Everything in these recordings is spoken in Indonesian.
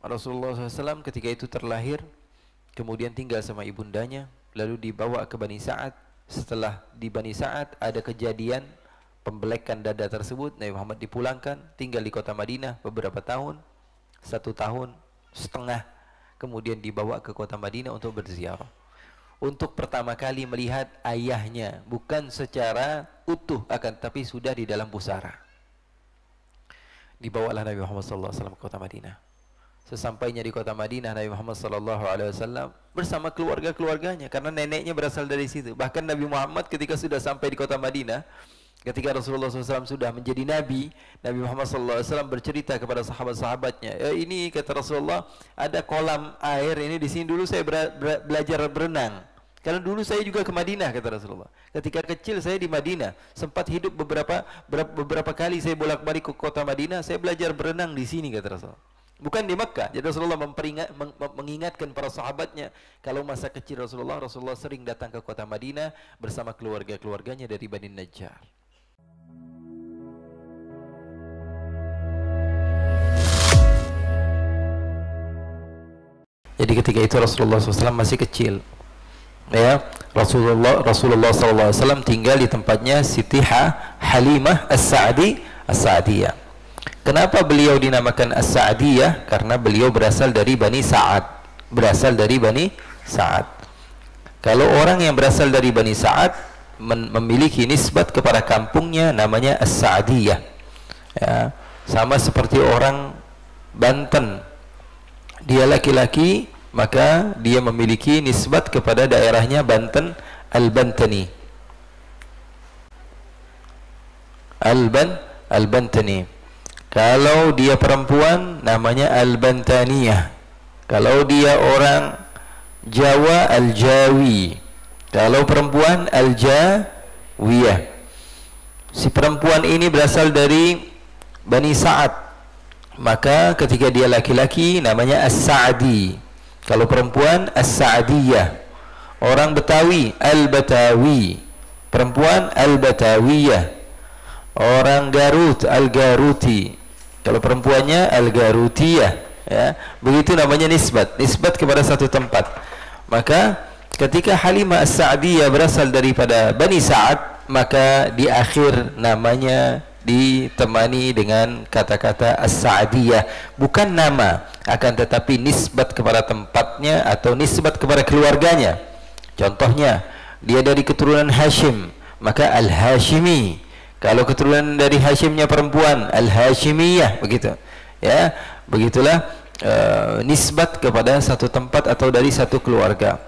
Rasulullah SAW ketika itu terlahir, kemudian tinggal sama ibundanya, lalu dibawa ke Bani Sa'ad. Setelah di Bani Sa'ad ada kejadian pembelekan dada tersebut, Nabi Muhammad dipulangkan, tinggal di kota Madinah beberapa tahun, 1,5 tahun, kemudian dibawa ke kota Madinah untuk berziarah. Untuk pertama kali melihat ayahnya, bukan secara utuh, akan tapi sudah di dalam pusara. Dibawalah Nabi Muhammad SAW ke kota Madinah. Sesampainya di kota Madinah, Nabi Muhammad SAW bersama keluarga-keluarganya, karena neneknya berasal dari situ. Bahkan Nabi Muhammad ketika sudah sampai di kota Madinah, ketika Rasulullah SAW sudah menjadi Nabi, Nabi Muhammad SAW bercerita kepada sahabat-sahabatnya, ini kata Rasulullah, ada kolam air ini di sini, dulu saya belajar berenang. Karena dulu saya juga ke Madinah, kata Rasulullah. Ketika kecil saya di Madinah, sempat hidup beberapa kali saya bolak-balik ke kota Madinah, saya belajar berenang di sini, kata Rasulullah. Bukan di Mekah. Jadi Rasulullah mengingatkan para sahabatnya, kalau masa kecil Rasulullah sering datang ke kota Madinah bersama keluarga-keluarganya dari Bani Najjar. Jadi ketika itu Rasulullah SAW masih kecil. Ya, Rasulullah SAW tinggal di tempatnya Siti Halimah As-Sa'diyah. Kenapa beliau dinamakan As-Sa'diyah? Karena beliau berasal dari Bani Sa'ad. Kalau orang yang berasal dari Bani Sa'ad memiliki nisbat kepada kampungnya, namanya As-Sa'diyah. Ya, sama seperti orang Banten. Dia laki-laki, maka dia memiliki nisbat kepada daerahnya Banten, Al-Bantani. Al-Bantani. Kalau dia perempuan, namanya Al-Bantaniyah. Kalau dia orang Jawa, Al-Jawi. Kalau perempuan, Al-Jawiyah. Si perempuan ini berasal dari Bani Sa'ad, maka ketika dia laki-laki namanya As-Sa'di. Kalau perempuan, As-Sa'diyah. Orang Betawi, Al-Batawi. Perempuan, Al-Batawiyah. Orang Garut, Al-Garuti. Kalau perempuannya, Al-Garutiyah. Ya, begitu namanya nisbat kepada satu tempat. Maka ketika Halimah As-Sa'diyah berasal daripada Bani Sa'ad, maka di akhir namanya ditemani dengan kata-kata As-Sa'diyah, bukan nama, akan tetapi nisbat kepada tempatnya atau nisbat kepada keluarganya. Contohnya, dia dari keturunan Hashim, maka Al-Hashimi. Kalau keturunan dari Hashimnya perempuan, Al-Hashimiyah, begitu. Ya, begitulah nisbat kepada satu tempat atau dari satu keluarga.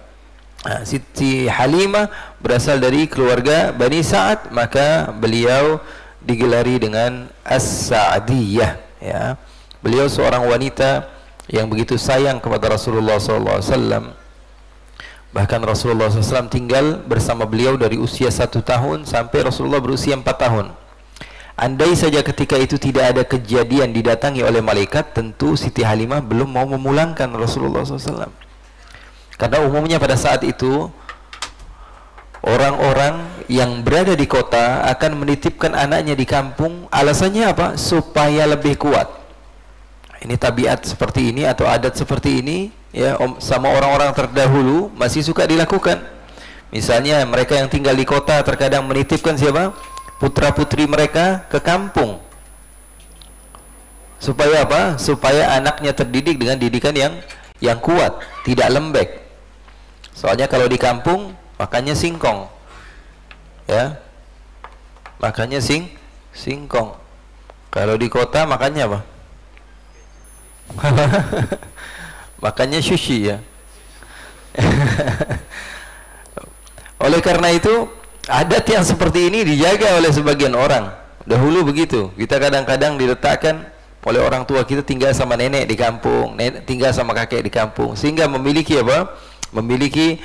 Siti Halimah berasal dari keluarga Bani Sa'ad, maka beliau digelari dengan As-Sa'diyah. Ya, beliau seorang wanita yang begitu sayang kepada Rasulullah SAW. Bahkan Rasulullah SAW tinggal bersama beliau dari usia 1 tahun sampai Rasulullah berusia 4 tahun. Andai saja ketika itu tidak ada kejadian didatangi oleh malaikat, tentu Siti Halimah belum mau memulangkan Rasulullah SAW. Karena umumnya pada saat itu orang-orang yang berada di kota akan menitipkan anaknya di kampung. Alasannya apa? Supaya lebih kuat. Ini tabiat seperti ini atau adat seperti ini, ya, sama orang-orang terdahulu masih suka dilakukan. Misalnya mereka yang tinggal di kota terkadang menitipkan siapa? Putra-putri mereka ke kampung. Supaya apa? Supaya anaknya terdidik dengan didikan yang kuat, tidak lembek. Soalnya kalau di kampung makannya singkong, ya, makannya singkong. Kalau di kota makannya apa? Makannya sushi, ya. Oleh karena itu adat yang seperti ini dijaga oleh sebagian orang. Dahulu begitu, kita kadang-kadang diletakkan oleh orang tua kita tinggal sama nenek di kampung, tinggal sama kakek di kampung, sehingga memiliki apa? Memiliki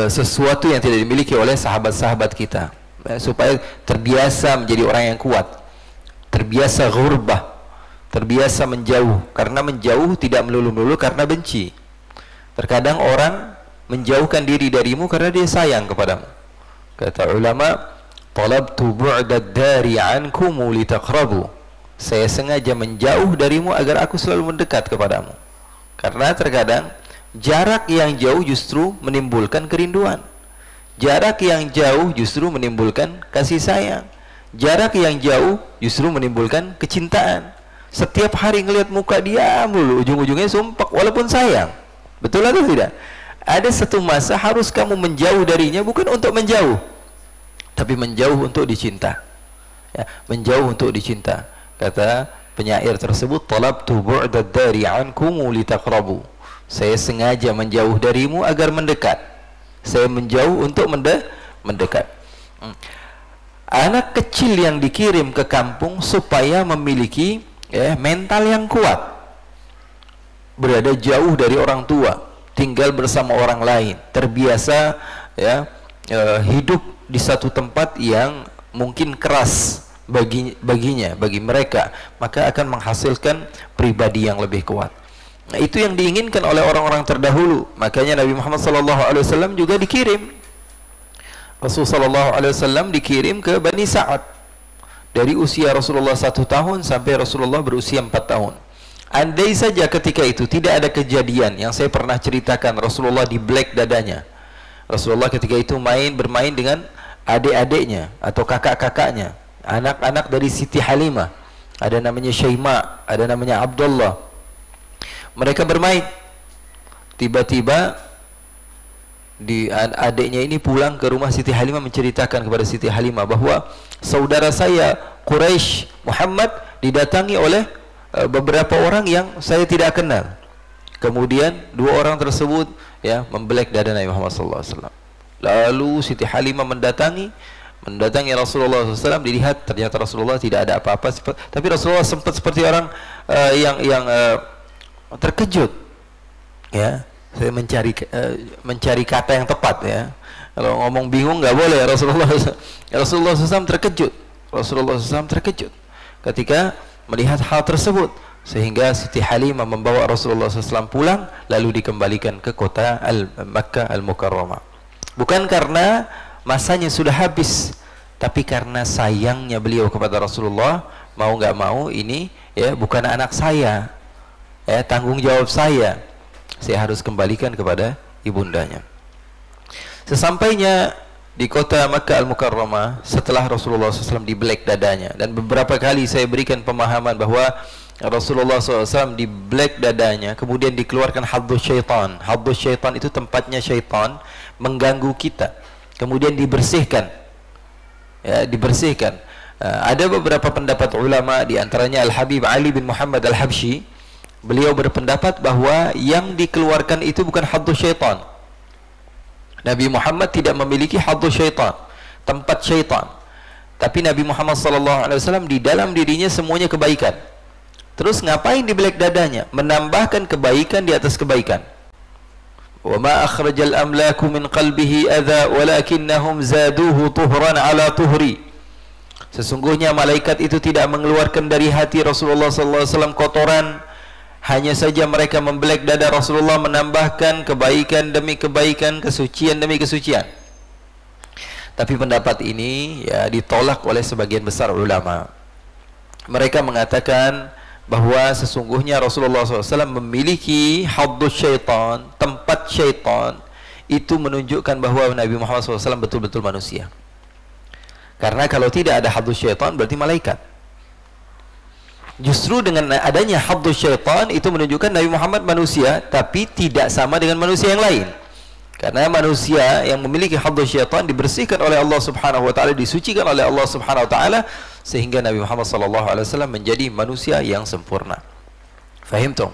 sesuatu yang tidak dimiliki oleh sahabat-sahabat kita, supaya terbiasa menjadi orang yang kuat, terbiasa ghurbah, terbiasa menjauh. Karena menjauh tidak melulu-melulu karena benci. Terkadang orang menjauhkan diri darimu karena dia sayang kepadamu. Kata ulama, talabtu bu'dad dari ankum litaqrabu. Saya sengaja menjauh darimu agar aku selalu mendekat kepadamu. Karena terkadang jarak yang jauh justru menimbulkan kerinduan. Jarak yang jauh justru menimbulkan kasih sayang. Jarak yang jauh justru menimbulkan kecintaan. Setiap hari ngelihat muka dia mulu, ujung-ujungnya sumpah walaupun sayang. Betul atau tidak? Ada satu masa harus kamu menjauh darinya, bukan untuk menjauh, tapi menjauh untuk dicinta. Ya, menjauh untuk dicinta. Kata penyair tersebut, talabtu bu'dad dari ankum litaqrabu. Saya sengaja menjauh darimu agar mendekat. Saya menjauh untuk mendekat. Anak kecil yang dikirim ke kampung supaya memiliki mental yang kuat, berada jauh dari orang tua, tinggal bersama orang lain, terbiasa hidup di satu tempat yang mungkin keras bagi mereka, maka akan menghasilkan pribadi yang lebih kuat. Nah, itu yang diinginkan oleh orang-orang terdahulu. Makanya Nabi Muhammad SAW juga dikirim. Rasulullah SAW dikirim ke Bani Sa'ad dari usia Rasulullah 1 tahun sampai Rasulullah berusia 4 tahun. Andai saja ketika itu tidak ada kejadian yang saya pernah ceritakan, Rasulullah di black dadanya. Rasulullah ketika itu bermain dengan adik-adiknya atau kakak-kakaknya, anak-anak dari Siti Halimah. Ada namanya Syaima, ada namanya Abdullah. Mereka bermain. Tiba-tiba adiknya ini pulang ke rumah Siti Halimah, menceritakan kepada Siti Halimah bahwa saudara saya Quraisy Muhammad didatangi oleh beberapa orang yang saya tidak kenal. Kemudian dua orang tersebut membelek dada Nabi Muhammad SAW. Lalu Siti Halimah mendatangi Rasulullah SAW, dilihat ternyata Rasulullah tidak ada apa-apa, tapi Rasulullah sempat seperti orang yang terkejut. Ya, saya mencari kata yang tepat ya. Kalau ngomong bingung nggak boleh. Rasulullah SAW terkejut. Rasulullah SAW terkejut ketika melihat hal tersebut, sehingga Siti Halimah membawa Rasulullah SAW pulang, lalu dikembalikan ke kota Makkah Al-Mukarramah. Bukan karena masanya sudah habis, tapi karena sayangnya beliau kepada Rasulullah. Mau nggak mau, ini bukan anak saya, tanggung jawab saya harus kembalikan kepada ibundanya. Sesampainya di kota Makkah Al-Mukarramah, setelah Rasulullah SAW dibelek dadanya, dan beberapa kali saya berikan pemahaman bahwa Rasulullah SAW dibelek dadanya, kemudian dikeluarkan haddus syaitan. Haddus syaitan itu tempatnya syaitan mengganggu kita, kemudian dibersihkan. Dibersihkan. Ada beberapa pendapat ulama, di antaranya Al-Habib Ali bin Muhammad Al-Habsyi. Beliau berpendapat bahwa yang dikeluarkan itu bukan haddus syaitan. Nabi Muhammad tidak memiliki haddus syaitan, tempat syaitan. Tapi Nabi Muhammad SAW di dalam dirinya semuanya kebaikan. Terus ngapain dibelek dadanya? Menambahkan kebaikan di atas kebaikan. Wa ma akhrajal amlaku min qalbihi adza walakinnahum zaduhu tuhran ala tuhri. Sesungguhnya malaikat itu tidak mengeluarkan dari hati Rasulullah SAW kotoran, hanya saja mereka membelek dada Rasulullah, menambahkan kebaikan demi kebaikan, kesucian demi kesucian. Tapi pendapat ini ditolak oleh sebagian besar ulama. Mereka mengatakan bahwa sesungguhnya Rasulullah SAW memiliki haddus syaitan, tempat syaitan. Itu menunjukkan bahwa Nabi Muhammad SAW betul-betul manusia. Karena kalau tidak ada haddus syaitan, berarti malaikat. Justru dengan adanya haddus syaitan itu menunjukkan Nabi Muhammad manusia, tapi tidak sama dengan manusia yang lain. Karena manusia yang memiliki haddus syaitan dibersihkan oleh Allah Subhanahu wa taala, disucikan oleh Allah Subhanahu wa taala, sehingga Nabi Muhammad SAW menjadi manusia yang sempurna. Fahimtum?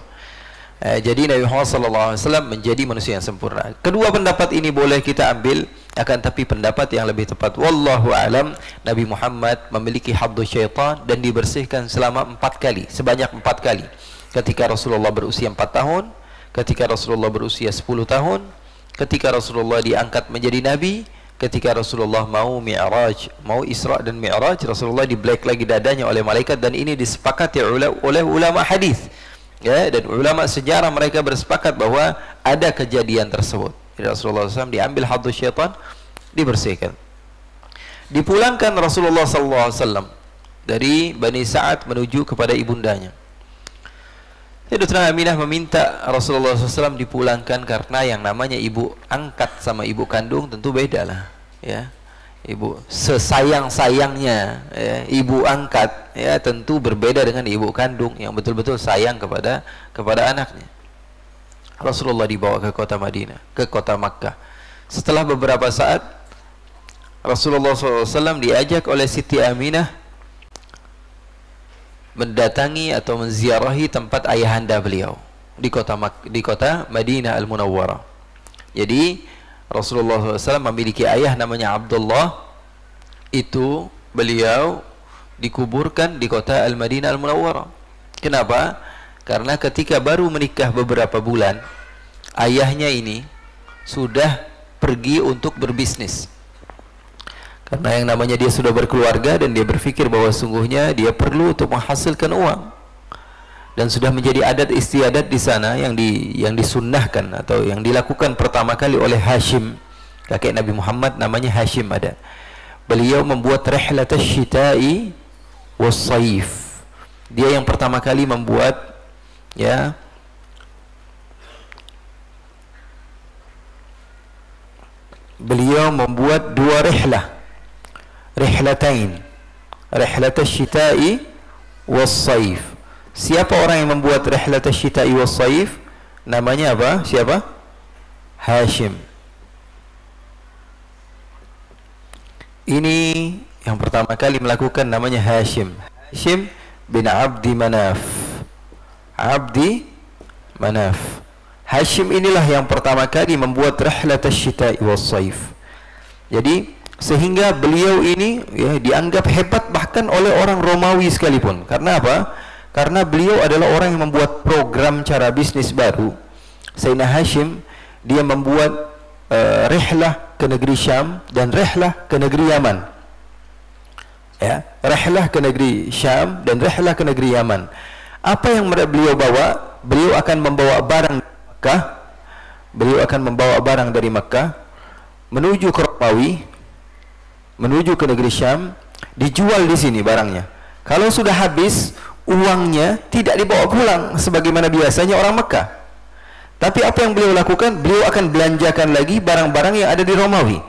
Jadi Nabi Muhammad SAW menjadi manusia yang sempurna. Kedua pendapat ini boleh kita ambil, akan tapi pendapat yang lebih tepat, wallahu alam, Nabi Muhammad memiliki haddus syaitan dan dibersihkan selama 4 kali, sebanyak 4 kali. Ketika Rasulullah berusia 4 tahun, ketika Rasulullah berusia 10 tahun, ketika Rasulullah diangkat menjadi Nabi, ketika Rasulullah mau Mi'raj, mau Isra dan Mi'raj, Rasulullah dibelek lagi dadanya oleh malaikat, dan ini disepakati oleh ulama hadis. Dan ulama sejarah mereka bersepakat bahwa ada kejadian tersebut. Jadi Rasulullah SAW diambil haddus syaitan, dibersihkan. Dipulangkan Rasulullah SAW dari Bani Sa'ad menuju kepada ibundanya. Sayyidatuna Aminah meminta Rasulullah SAW dipulangkan karena yang namanya ibu angkat sama ibu kandung tentu beda lah, ya. Ibu sesayang-sayangnya, ya, ibu angkat, ya, tentu berbeda dengan ibu kandung yang betul-betul sayang kepada anaknya. Rasulullah dibawa ke kota Madinah, ke kota Makkah. Setelah beberapa saat, Rasulullah SAW diajak oleh Siti Aminah mendatangi atau menziarahi tempat ayahanda beliau di kota Madinah Al-Munawwarah. Jadi Rasulullah SAW memiliki ayah namanya Abdullah. Itu beliau dikuburkan di kota Al-Madinah Al-Munawwarah. Kenapa? Karena ketika baru menikah beberapa bulan, ayahnya ini sudah pergi untuk berbisnis. Karena yang namanya dia sudah berkeluarga dan dia berpikir bahwa sungguhnya dia perlu untuk menghasilkan uang. Dan sudah menjadi adat istiadat di sana yang disunnahkan atau yang dilakukan pertama kali oleh Hashim, kakek Nabi Muhammad, namanya Hashim ada. Beliau membuat rihlatasy syita'i was-saif. Dia yang pertama kali membuat, ya, beliau membuat dua rihlah, rihlatain, rihlatasy syita'i was-saif. Siapa orang yang membuat rihlatasy syita'i was-saif? Namanya apa? Siapa? Hashim. Ini yang pertama kali melakukan namanya Hashim. Hashim bin Abdi Manaf. Abdi Manaf. Hashim inilah yang pertama kali membuat rihlatasy syita'i was-saif. Jadi sehingga beliau ini, ya, dianggap hebat bahkan oleh orang Romawi sekalipun. Karena apa? Karena beliau adalah orang yang membuat program cara bisnis baru. Sayyidina Hashim, dia membuat rihlah ke negeri Syam dan rihlah ke negeri Yaman. Ya, rihlah ke negeri Syam dan rihlah ke negeri Yaman. Apa yang beliau bawa? Beliau akan membawa barang dari Makkah. Beliau akan membawa barang dari Makkah menuju ke Romawi, menuju ke negeri Syam, dijual di sini barangnya. Kalau sudah habis, uangnya tidak dibawa pulang sebagaimana biasanya orang Mekah. Tapi apa yang beliau lakukan? Beliau akan belanjakan lagi barang-barang yang ada di Romawi.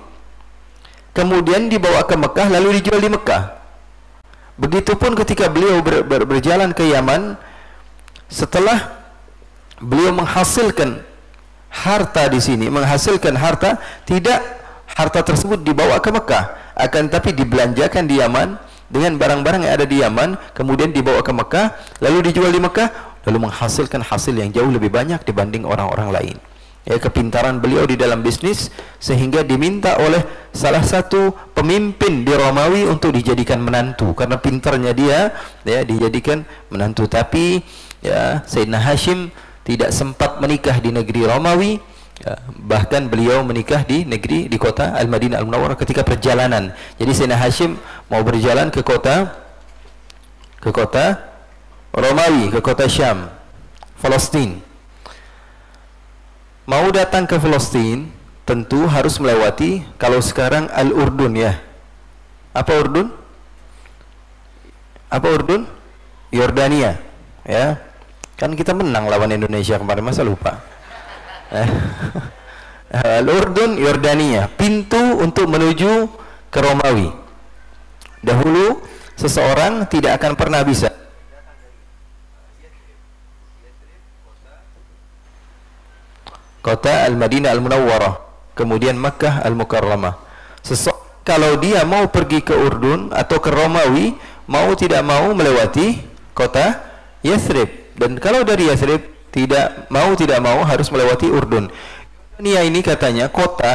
Kemudian dibawa ke Mekah lalu dijual di Mekah. Begitupun ketika beliau berjalan ke Yaman, setelah beliau menghasilkan harta di sini, menghasilkan harta, tidak harta tersebut dibawa ke Mekah, akan tapi dibelanjakan di Yaman dengan barang-barang yang ada di Yaman, kemudian dibawa ke Mekah, lalu dijual di Mekah, lalu menghasilkan hasil yang jauh lebih banyak dibanding orang-orang lain. Ya, kepintaran beliau di dalam bisnis sehingga diminta oleh salah satu pemimpin di Romawi untuk dijadikan menantu karena pintarnya dia, ya, dijadikan menantu. Tapi ya, Sayyidina Hashim tidak sempat menikah di negeri Romawi. Ya, bahkan beliau menikah di kota Al-Madinah Al-Munawwarah ketika perjalanan. Jadi Sayyidina Hashim mau berjalan ke kota Romawi, ke kota Syam, Palestina. Mau datang ke Palestina tentu harus melewati, kalau sekarang Al-Urdun, ya. Apa Urdun? Apa Urdun? Yordania, ya. Kan kita menang lawan Indonesia kemarin, masa lupa? Al-Urdun, Yordania, pintu untuk menuju ke Romawi. Dahulu seseorang tidak akan pernah bisa kota Al-Madinah Al-Munawwarah, kemudian Makkah Al-Mukarramah. Kalau dia mau pergi ke Urdun atau ke Romawi, mau tidak mau melewati kota Yathrib. Dan kalau dari Yathrib tidak mau harus melewati Urdun. Ini katanya kota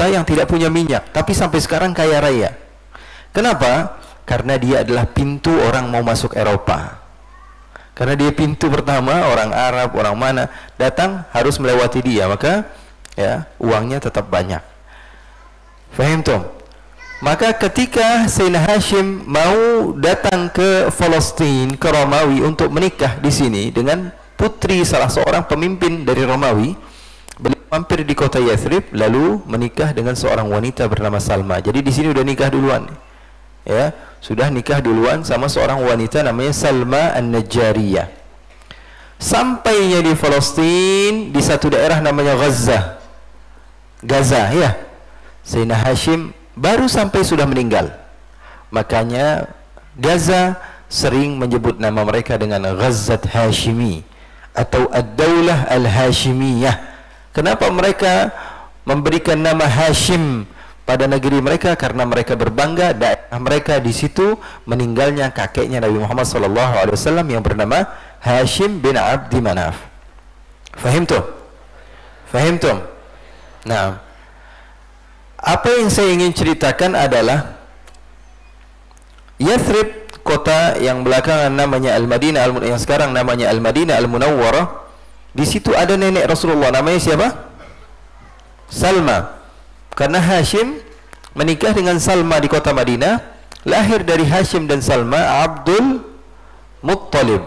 yang tidak punya minyak, tapi sampai sekarang kaya raya. Kenapa? Karena dia adalah pintu orang mau masuk Eropa. Karena dia pintu pertama, orang Arab, orang mana datang harus melewati dia, maka ya uangnya tetap banyak. Fahim tuh? Maka ketika Sayyidina Hashim mau datang ke Palestina, ke Romawi untuk menikah di sini dengan putri salah seorang pemimpin dari Romawi, beliau mampir di kota Yathrib lalu menikah dengan seorang wanita bernama Salma. Jadi di sini udah nikah duluan. ya, sudah nikah duluan sama seorang wanita namanya Salma An-Najjariyah. Sampainya di Palestina, di satu daerah namanya Gaza, ya, Sayyidina Hashim baru sampai sudah meninggal. Makanya Gaza sering menyebut nama mereka dengan Ghazat Hashimi atau Ad-Daulah Al-Hashimiyah. Kenapa mereka memberikan nama Hashim pada negeri mereka? Karena mereka berbangga daerah mereka di situ meninggalnya kakeknya Nabi Muhammad SAW yang bernama Hashim bin Abdi Manaf. Fahimtum? Fahimtum? Nah, apa yang saya ingin ceritakan adalah Yathrib, kota yang belakangan namanya Al-Madinah, yang sekarang namanya Al-Madinah Al-Munawwarah. Di situ ada nenek Rasulullah, namanya siapa? Salma. Karena Hashim menikah dengan Salma di kota Madinah, lahir dari Hashim dan Salma Abdul Muttalib.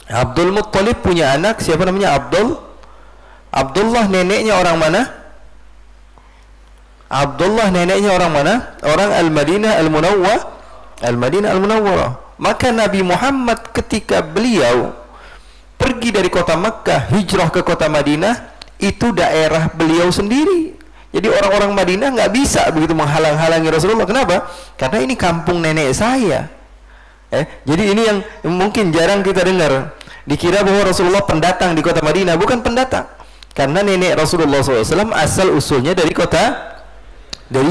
Abdul Muttalib punya anak, siapa namanya? Abdullah. Neneknya orang mana? Abdullah neneknya orang mana? Orang Al-Madinah Al-Munawwarah. Maka Nabi Muhammad ketika beliau pergi dari kota Makkah hijrah ke kota Madinah, itu daerah beliau sendiri. Jadi orang-orang Madinah nggak bisa begitu menghalang-halangi Rasulullah. Kenapa? Karena ini kampung nenek saya. Jadi ini yang mungkin jarang kita dengar. Dikira bahwa Rasulullah pendatang di kota Madinah. Bukan pendatang. Karena nenek Rasulullah SAW asal usulnya dari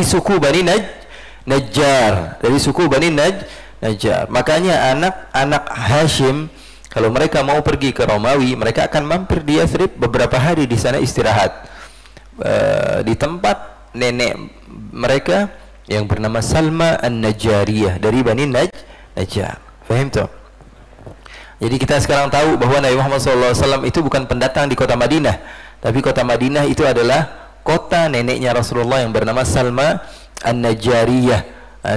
suku Bani Najjar. Dari suku Bani Najjar. Makanya anak-anak Hashim, kalau mereka mau pergi ke Romawi, mereka akan mampir di Yathrib beberapa hari, di sana istirahat di tempat nenek mereka yang bernama Salma An-Najjariyah dari Bani Najjar. Faham tuh? Jadi kita sekarang tahu bahwa Nabi Muhammad SAW itu bukan pendatang di kota Madinah, tapi kota Madinah itu adalah kota neneknya Rasulullah yang bernama Salma An-Najjariyah.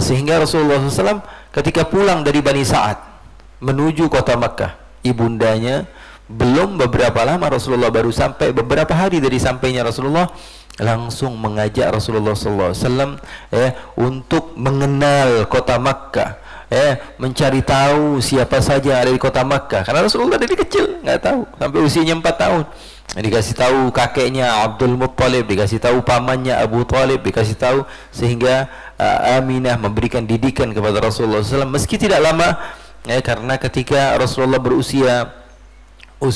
Sehingga Rasulullah SAW ketika pulang dari Bani Sa'ad menuju kota Makkah, ibundanya belum beberapa lama Rasulullah baru sampai, beberapa hari dari sampainya Rasulullah langsung mengajak Rasulullah SAW untuk mengenal kota Makkah, mencari tahu siapa saja yang ada di kota Makkah. Karena Rasulullah dari kecil nggak tahu, sampai usianya 4 tahun dikasih tahu kakeknya Abdul Muttalib, dikasih tahu pamannya Abu Talib, dikasih tahu, sehingga Aminah memberikan didikan kepada Rasulullah SAW meski tidak lama, karena ketika Rasulullah berusia 5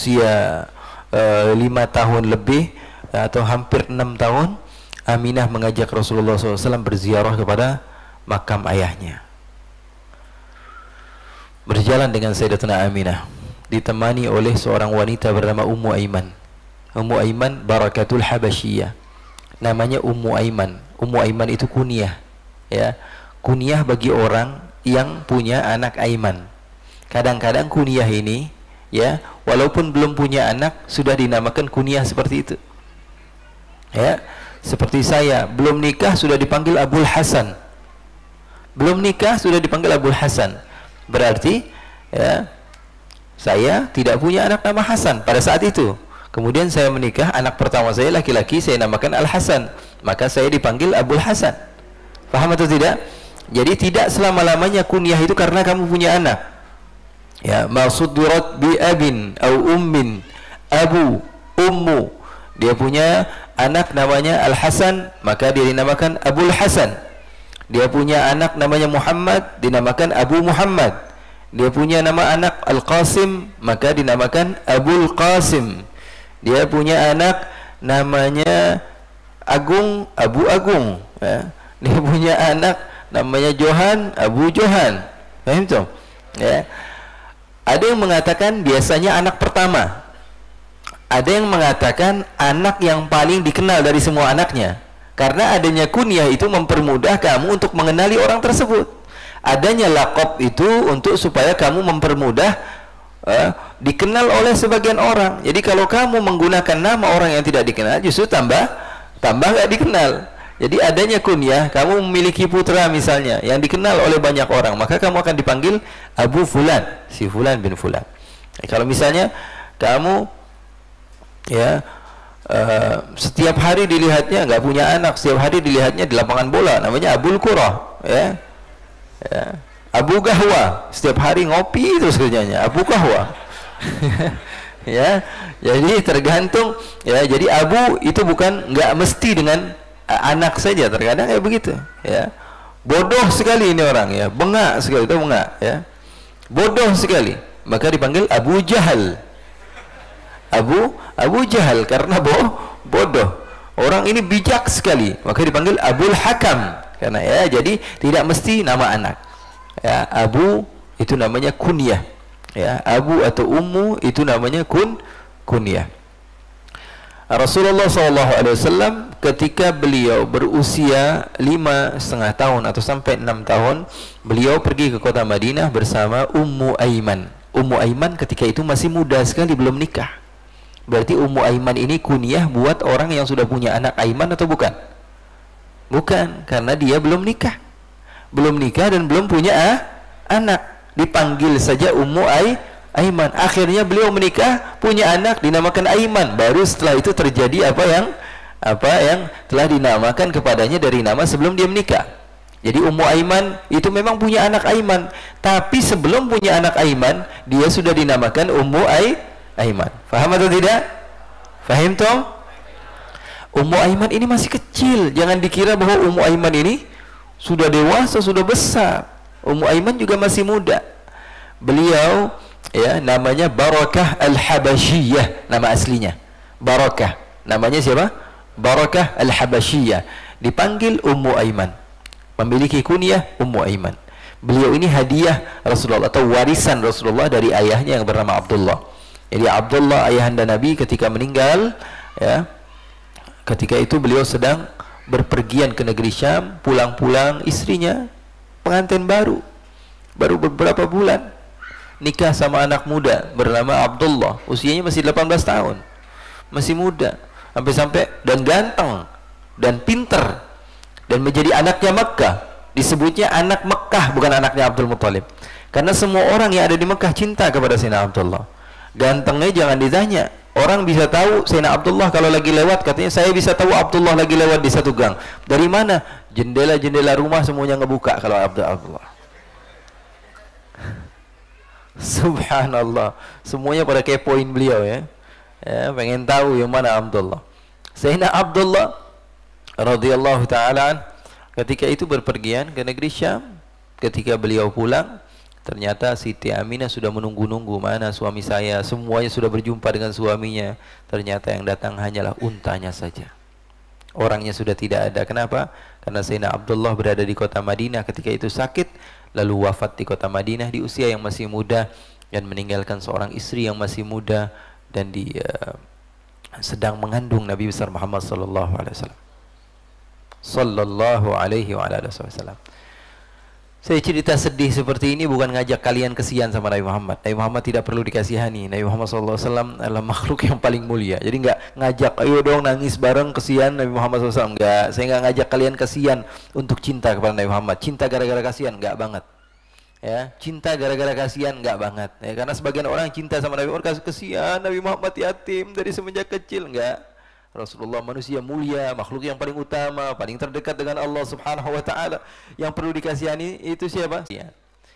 tahun lebih atau hampir 6 tahun, Aminah mengajak Rasulullah SAW berziarah kepada makam ayahnya. Berjalan dengan Sayyidatuna Aminah, ditemani oleh seorang wanita bernama Ummu Aiman. Ummu Aiman Barakatul Habasyiyah. Namanya Ummu Aiman. Ummu Aiman itu kunyah, ya. Kunyah bagi orang yang punya anak Aiman. Kadang-kadang kunyah ini, ya, walaupun belum punya anak sudah dinamakan kunyah seperti itu. Ya, seperti saya belum nikah sudah dipanggil Abul Hasan. Belum nikah sudah dipanggil Abul Hasan. Berarti, ya, saya tidak punya anak nama Hasan pada saat itu. Kemudian saya menikah, anak pertama saya laki-laki, saya namakan Al Hasan, maka saya dipanggil Abul Hasan. Paham atau tidak? Jadi tidak selama-lamanya kunyah itu karena kamu punya anak. Ya, masudurat bi abin au ummin, abu, ummu. Dia punya anak namanya Al Hasan, maka dia dinamakan Abul Hasan. Dia punya anak namanya Muhammad, dinamakan Abu Muhammad. Dia punya nama anak Al Qasim, maka dinamakan Abul Qasim. Dia punya anak namanya Agung, Abu Agung, ya. Dia punya anak namanya Johan, Abu Johan. Paham tuh? Ya. Ada yang mengatakan biasanya anak pertama. Ada yang mengatakan anak yang paling dikenal dari semua anaknya. Karena adanya kunyah itu mempermudah kamu untuk mengenali orang tersebut. Adanya laqab itu untuk supaya kamu mempermudah dikenal oleh sebagian orang. Jadi kalau kamu menggunakan nama orang yang tidak dikenal, justru tambah nggak dikenal. Jadi adanya kunyah, kamu memiliki putra misalnya yang dikenal oleh banyak orang, maka kamu akan dipanggil Abu Fulan, si Fulan bin Fulan. Kalau misalnya kamu, ya, setiap hari dilihatnya nggak punya anak, setiap hari dilihatnya di lapangan bola, namanya Abul Qurah, ya. Ya. Abu Gahwa setiap hari ngopi terus kerjanya Abu Gahwa. Ya, jadi tergantung ya. Jadi abu itu bukan nggak mesti dengan anak saja, terkadang kayak begitu ya. Bodoh sekali ini orang ya, bengak sekali, itu bengak ya, bodoh sekali, maka dipanggil Abu Jahal. Abu Jahal karena bodoh. Orang ini bijak sekali, maka dipanggil Abul Hakam karena ya. Jadi tidak mesti nama anak ya. Abu itu namanya kunyah ya. Abu atau ummu itu namanya kunyah. Rasulullah SAW ketika beliau berusia 5,5 tahun atau sampai 6 tahun, beliau pergi ke kota Madinah bersama Ummu Aiman. Ummu Aiman ketika itu masih muda sekali, belum nikah. Berarti Ummu Aiman ini kunyah buat orang yang sudah punya anak Aiman atau bukan? Bukan, karena dia belum nikah. Belum nikah dan belum punya anak. Dipanggil saja Ummu Aiman. Akhirnya beliau menikah, punya anak, dinamakan Aiman. Baru setelah itu terjadi apa yang telah dinamakan kepadanya dari nama sebelum dia menikah. Jadi Ummu Aiman itu memang punya anak Aiman, tapi sebelum punya anak Aiman, dia sudah dinamakan Ummu Aiman. Faham atau tidak? Fahim toh? Ummu Aiman ini masih kecil. Jangan dikira bahwa Ummu Aiman ini sudah dewasa, sudah besar. Ummu Aiman juga masih muda. Beliau ya namanya Barakah Al-Habasyiyah, nama aslinya. Barakah. Namanya siapa? Barakah Al-Habasyiyah. Dipanggil Ummu Aiman. Memiliki kunyah Ummu Aiman. Beliau ini hadiah Rasulullah atau warisan Rasulullah dari ayahnya yang bernama Abdullah. Jadi Abdullah ayahanda Nabi ketika meninggal ya, ketika itu beliau sedang berpergian ke negeri Syam, pulang-pulang istrinya pengantin baru beberapa bulan nikah sama anak muda bernama Abdullah, usianya masih 18 tahun, masih muda, sampai dan ganteng dan pinter dan menjadi anaknya Mekkah. Disebutnya anak Mekkah, bukan anaknya Abdul Muthalib, karena semua orang yang ada di Mekkah cinta kepada Sayyidina Abdullah. Gantengnya jangan ditanya. Orang bisa tahu Sayyidina Abdullah kalau lagi lewat, katanya saya bisa tahu Abdullah lagi lewat di satu gang. Dari mana? Jendela-jendela rumah semuanya ngebuka kalau Abdullah. Subhanallah. Semuanya pada kepoin beliau ya. Ya, pengen tahu yang mana Abdullah. Sayyidina Abdullah radhiyallahu taala ketika itu berpergian ke negeri Syam. Ketika beliau pulang, ternyata Siti Aminah sudah menunggu-nunggu, mana suami saya. Semuanya sudah berjumpa dengan suaminya. Ternyata yang datang hanyalah untanya saja. Orangnya sudah tidak ada. Kenapa? Karena Sayyidina Abdullah berada di kota Madinah ketika itu sakit, lalu wafat di kota Madinah di usia yang masih muda, dan meninggalkan seorang istri yang masih muda, dan sedang mengandung Nabi besar Muhammad sallallahu alaihi wasallam. Sallallahu alaihi wa alihi wasallam. Saya cerita sedih seperti ini bukan ngajak kalian kesian sama Nabi Muhammad. Nabi Muhammad tidak perlu dikasihani. Nabi Muhammad SAW adalah makhluk yang paling mulia. Jadi nggak ngajak, ayo dong nangis bareng kesian Nabi Muhammad SAW. Nggak, saya nggak ngajak kalian kesian untuk cinta kepada Nabi Muhammad. Cinta gara-gara kasihan, nggak banget. Ya, cinta gara-gara kasihan, nggak banget. Ya, karena sebagian orang cinta sama Nabi Muhammad, kesian Nabi Muhammad yatim dari semenjak kecil. Nggak. Rasulullah manusia mulia, makhluk yang paling utama, paling terdekat dengan Allah Subhanahu wa taala. Yang perlu dikasihani itu siapa?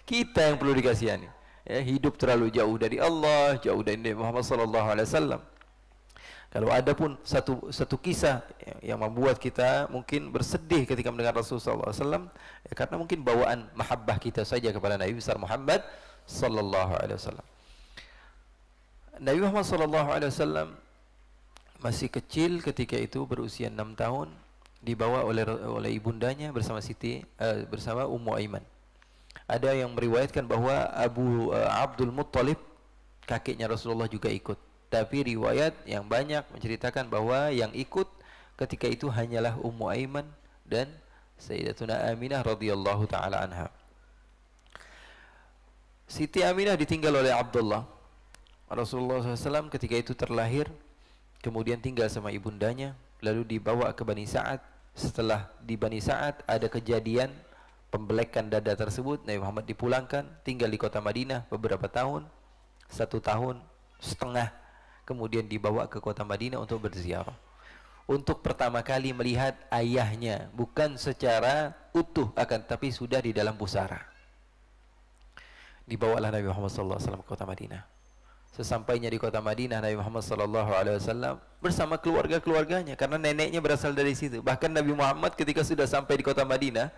Kita yang perlu dikasihani. Ya, hidup terlalu jauh dari Allah, jauh dari Nabi Muhammad sallallahu alaihi wasallam. Kalau ada pun satu kisah yang membuat kita mungkin bersedih ketika mendengar Rasulullah sallallahu alaihi wasallam, ya, karena mungkin bawaan mahabbah kita saja kepada Nabi besar Muhammad sallallahu alaihi wasallam. Nabi Muhammad sallallahu alaihi wasallam masih kecil ketika itu, berusia 6 tahun, dibawa oleh ibundanya bersama bersama Ummu Aiman. Ada yang meriwayatkan bahwa Abdul Muttalib, kakeknya Rasulullah, juga ikut. Tapi riwayat yang banyak menceritakan bahwa yang ikut ketika itu hanyalah Ummu Aiman dan Sayyidatuna Aminah radhiyallahu taala anha. Siti Aminah ditinggal oleh Abdullah. Rasulullah SAW ketika itu terlahir, kemudian tinggal sama ibundanya, lalu dibawa ke Bani Sa'ad. Setelah di Bani Sa'ad ada kejadian pembelekan dada tersebut, Nabi Muhammad dipulangkan, tinggal di kota Madinah beberapa tahun, 1 tahun setengah, kemudian dibawa ke kota Madinah untuk berziarah. Untuk pertama kali melihat ayahnya, bukan secara utuh, akan tapi sudah di dalam pusara. Dibawalah Nabi Muhammad SAW ke kota Madinah. Sesampainya di kota Madinah, Nabi Muhammad SAW bersama keluarga-keluarganya, karena neneknya berasal dari situ. Bahkan Nabi Muhammad ketika sudah sampai di kota Madinah,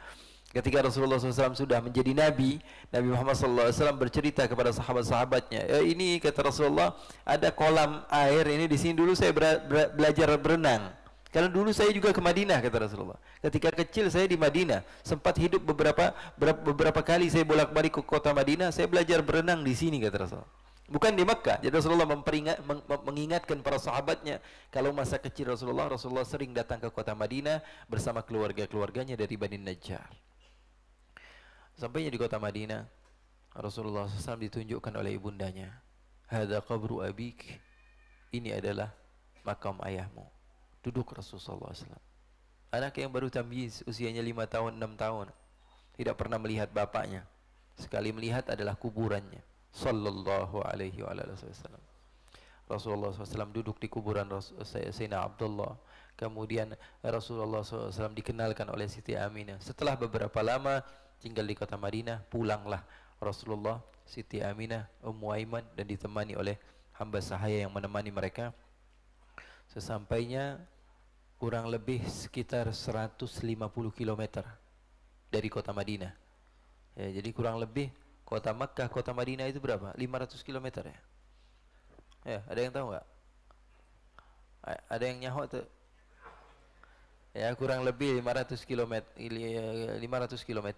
ketika Rasulullah SAW sudah menjadi Nabi, Nabi Muhammad SAW bercerita kepada sahabat-sahabatnya, ini kata Rasulullah, ada kolam air ini di sini, dulu saya belajar berenang. Karena dulu saya juga ke Madinah, kata Rasulullah. Ketika kecil saya di Madinah, sempat hidup beberapa kali saya bolak-balik ke kota Madinah, saya belajar berenang di sini, kata Rasulullah. Bukan di Makkah. Jadi Rasulullah mengingatkan para sahabatnya, kalau masa kecil Rasulullah sering datang ke kota Madinah bersama keluarga-keluarganya dari Bani Najjar. Sampainya di kota Madinah, Rasulullah SAW ditunjukkan oleh ibundanya, "Hadza qabru abik." Ini adalah makam ayahmu. Duduk Rasulullah SAW. Anak yang baru tamyiz, usianya 5 tahun, 6 tahun, tidak pernah melihat bapaknya. Sekali melihat adalah kuburannya. Sallallahu alaihi wasallam. Rasulullah SAW duduk di kuburan Sayyidina Abdullah. Kemudian Rasulullah SAW dikenalkan oleh Siti Aminah. Setelah beberapa lama tinggal di kota Madinah, pulanglah Rasulullah, Siti Aminah, Ummu Aiman, dan ditemani oleh hamba sahaya yang menemani mereka. Sesampainya kurang lebih sekitar 150 km dari kota Madinah. Ya, jadi kurang lebih kota Makkah, kota Madinah itu berapa? 500 km ya? Ya, ada yang tahu nggak? Ada yang nyaho tuh? Ya, kurang lebih 500 km. 500 km.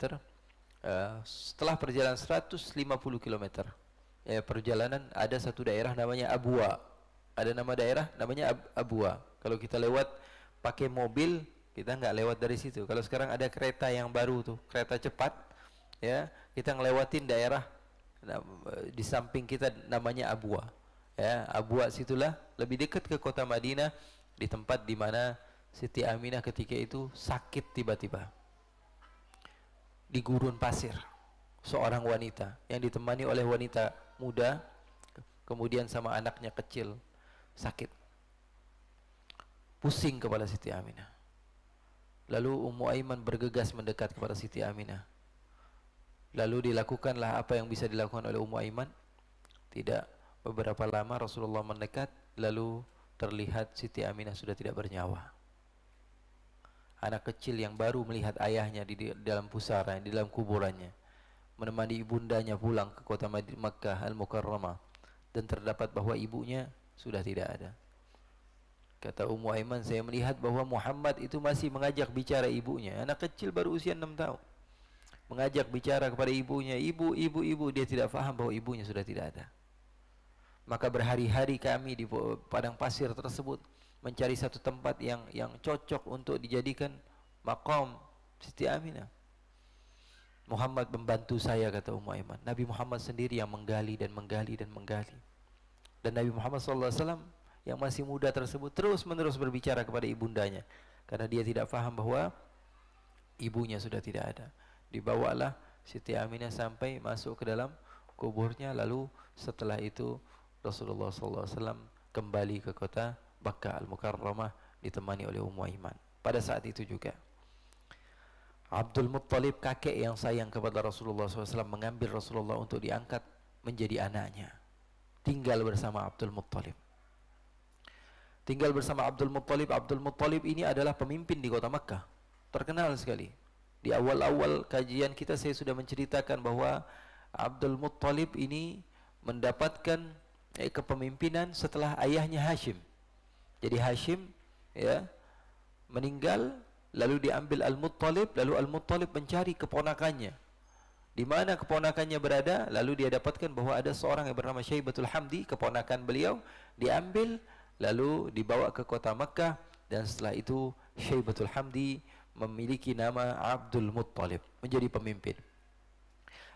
Setelah perjalanan 150 km, ya, perjalanan ada satu daerah namanya Abwa. Ada nama daerah namanya Abwa. Kalau kita lewat pakai mobil, kita nggak lewat dari situ. Kalau sekarang ada kereta yang baru tuh, kereta cepat, ya, kita ngelewatin daerah di samping kita namanya Abwa. Ya, Abwa situlah lebih dekat ke kota Madinah, di tempat di mana Siti Aminah ketika itu sakit tiba-tiba di gurun pasir. Seorang wanita yang ditemani oleh wanita muda, kemudian sama anaknya kecil, sakit, pusing kepala Siti Aminah. Lalu Ummu Aiman bergegas mendekat kepada Siti Aminah. Lalu dilakukanlah apa yang bisa dilakukan oleh Ummu Aiman. Tidak beberapa lama Rasulullah mendekat, lalu terlihat Siti Aminah sudah tidak bernyawa. Anak kecil yang baru melihat ayahnya di dalam pusara, di dalam kuburannya, menemani ibundanya pulang ke kota Makkah Al-Mukarramah, dan terdapat bahwa ibunya sudah tidak ada. Kata Ummu Aiman, saya melihat bahwa Muhammad itu masih mengajak bicara ibunya. Anak kecil baru usia 6 tahun. Mengajak bicara kepada ibunya, ibu, ibu, ibu. Dia tidak faham bahwa ibunya sudah tidak ada. Maka berhari-hari kami di padang pasir tersebut mencari satu tempat yang cocok untuk dijadikan maqam Siti Aminah. Muhammad membantu saya, kata Ummu Aiman. Nabi Muhammad sendiri yang menggali dan menggali dan menggali. Dan Nabi Muhammad SAW yang masih muda tersebut terus-menerus berbicara kepada ibundanya, karena dia tidak faham bahwa ibunya sudah tidak ada. Dibawalah Siti Aminah sampai masuk ke dalam kuburnya. Lalu setelah itu Rasulullah SAW kembali ke kota Makkah Al-Mukarramah ditemani oleh Ummu Aiman. Pada saat itu juga Abdul Muttalib, kakek yang sayang kepada Rasulullah SAW, mengambil Rasulullah untuk diangkat menjadi anaknya, tinggal bersama Abdul Muttalib. Tinggal bersama Abdul Muttalib. Abdul Muttalib ini adalah pemimpin di kota Makkah, terkenal sekali. Di awal-awal kajian kita saya sudah menceritakan bahwa Abdul Muttalib ini mendapatkan kepemimpinan setelah ayahnya Hashim. Jadi Hashim, ya, meninggal, lalu diambil Al-Muttalib, lalu Al-Muttalib mencari keponakannya. Di mana keponakannya berada, lalu dia dapatkan bahwa ada seorang yang bernama Syaibatul Hamdi, keponakan beliau, diambil lalu dibawa ke kota Makkah, dan setelah itu Syaibatul Hamdi memiliki nama Abdul Muttalib, menjadi pemimpin.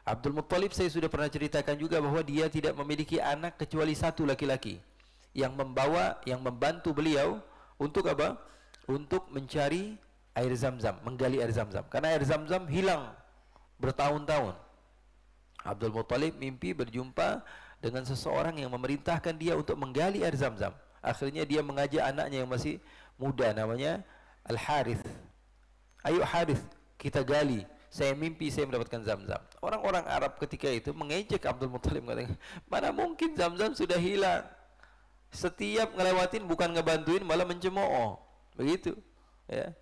Abdul Muttalib saya sudah pernah ceritakan juga bahwa dia tidak memiliki anak kecuali satu laki-laki yang membantu beliau untuk apa? Untuk mencari air Zam-Zam, menggali air Zam-Zam, karena air Zam-Zam hilang bertahun-tahun. Abdul Muttalib mimpi berjumpa dengan seseorang yang memerintahkan dia untuk menggali air Zam-Zam. Akhirnya dia mengajak anaknya yang masih muda namanya Al-Harith. Ayo Harith, kita gali saya mimpi saya mendapatkan Zam-Zam. Orang-orang Arab ketika itu mengejek Abdul Muthalib, katanya, mana mungkin Zam-Zam sudah hilang. Setiap ngelewatin bukan ngebantuin malah mencemooh. Begitu, ya.